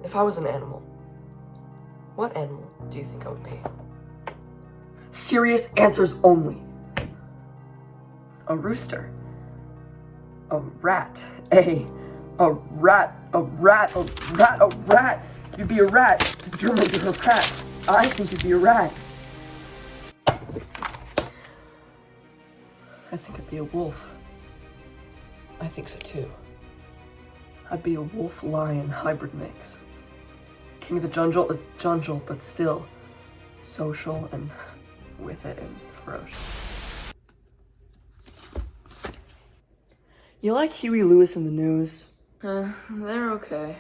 If I was an animal, what animal do you think I would be? Serious answers only. A rooster. A rat. A rat. A rat. A rat. A rat. You'd be a rat. You're a rat. I think you'd be a rat. I think I'd be a wolf. I think so too. I'd be a wolf-lion hybrid mix. King of the jungle, but still social and with it and ferocious. You like Huey Lewis and the News? They're okay.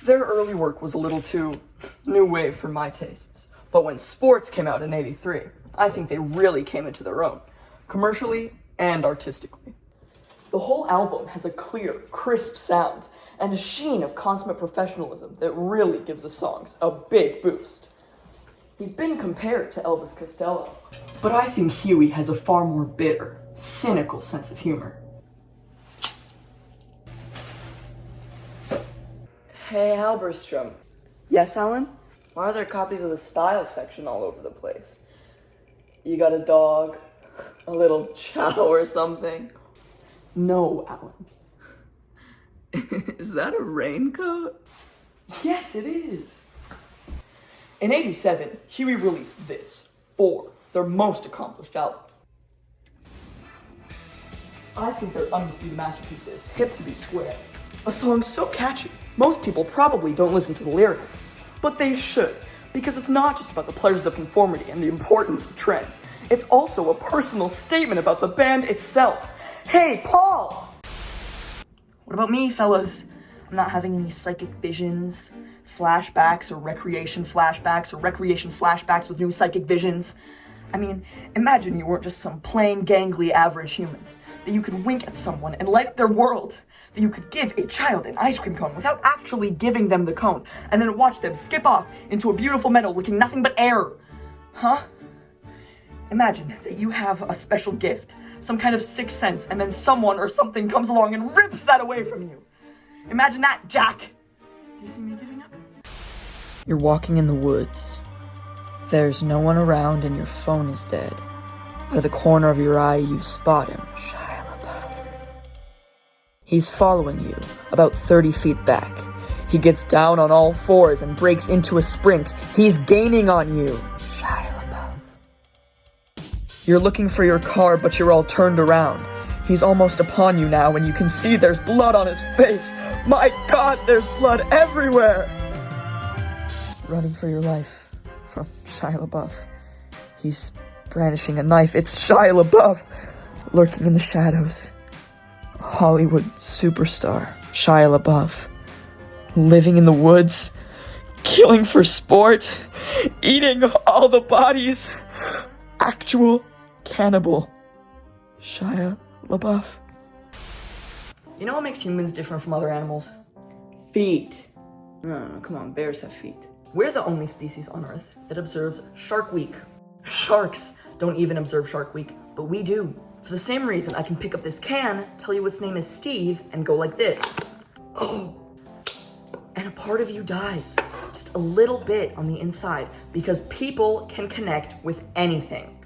Their early work was a little too new wave for my tastes. But when Sports came out in '83, I think they really came into their own, commercially and artistically. The whole album has a clear, crisp sound and a sheen of consummate professionalism that really gives the songs a big boost. He's been compared to Elvis Costello, but I think Huey has a far more bitter, cynical sense of humor. Hey, Halberstrom. Yes, Alan? Why are there copies of the style section all over the place? You got a dog, a little chow or something? No, Alan. Is that a raincoat? Yes, it is. In '87, Huey released this, 4, their most accomplished album. I think their undisputed masterpiece is Hip to Be Square. A song so catchy, most people probably don't listen to the lyrics. But they should, because it's not just about the pleasures of conformity and the importance of trends. It's also a personal statement about the band itself. Hey, Paul! What about me, fellas? I'm not having any psychic visions, flashbacks, or recreation flashbacks with new psychic visions. I mean, imagine you weren't just some plain, gangly, average human. That you could wink at someone and light up their world. That you could give a child an ice cream cone without actually giving them the cone, and then watch them skip off into a beautiful meadow looking nothing but air. Huh? Imagine that you have a special gift, some kind of sixth sense, and then someone or something comes along and rips that away from you. Imagine that, Jack. Do you see me giving up? You're walking in the woods. There's no one around and your phone is dead. Out of the corner of your eye, you spot him, Shia LaBeouf. He's following you, about 30 feet back. He gets down on all fours and breaks into a sprint. He's gaining on you, Shia LaBeouf. You're looking for your car, but you're all turned around. He's almost upon you now, and you can see there's blood on his face. My God, there's blood everywhere! Running for your life from Shia LaBeouf. He's brandishing a knife. It's Shia LaBeouf, lurking in the shadows. A Hollywood superstar, Shia LaBeouf. Living in the woods, killing for sport, eating all the bodies. Actual cannibal, Shia LaBeouf. You know what makes humans different from other animals? Feet. No, come on, bears have feet. We're the only species on Earth that observes Shark Week. Sharks don't even observe Shark Week, but we do. For the same reason, I can pick up this can, tell you its name is Steve, and go like this. Oh. And a part of you dies. Just a little bit on the inside, because people can connect with anything.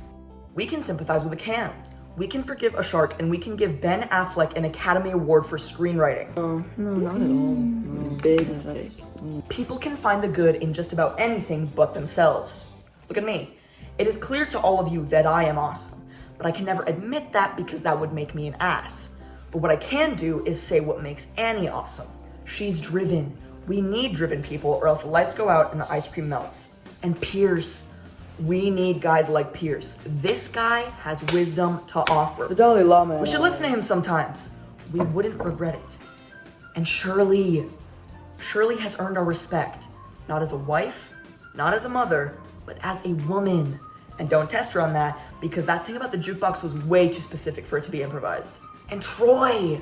We can sympathize with a can. We can forgive a shark, and we can give Ben Affleck an Academy Award for screenwriting. No, not at all. No. Big mistake. People can find the good in just about anything but themselves. Look at me. It is clear to all of you that I am awesome, but I can never admit that because that would make me an ass. But what I can do is say what makes Annie awesome. She's driven. We need driven people, or else the lights go out and the ice cream melts. And Pierce. We need guys like Pierce. This guy has wisdom to offer. The Dalai Lama. We should listen to him sometimes. We wouldn't regret it. And Shirley has earned our respect. Not as a wife, not as a mother, but as a woman. And don't test her on that, because that thing about the jukebox was way too specific for it to be improvised. And Troy!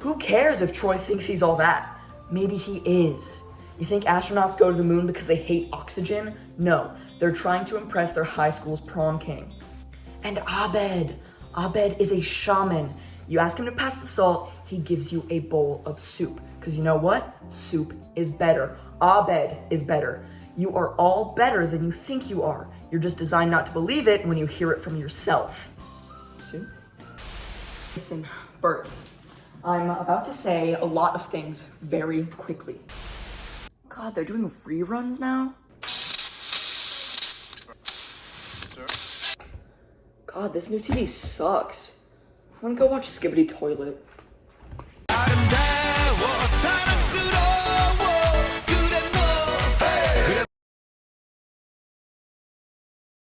Who cares if Troy thinks he's all that? Maybe he is. You think astronauts go to the moon because they hate oxygen? No, they're trying to impress their high school's prom king. And Abed is a shaman. You ask him to pass the salt, he gives you a bowl of soup. Because you know what? Soup is better. Abed is better. You are all better than you think you are. You're just designed not to believe it when you hear it from yourself. Soup? Listen, Bert, I'm about to say a lot of things very quickly. God, they're doing reruns now? God, this new TV sucks. I wanna go watch Skibbity Toilet.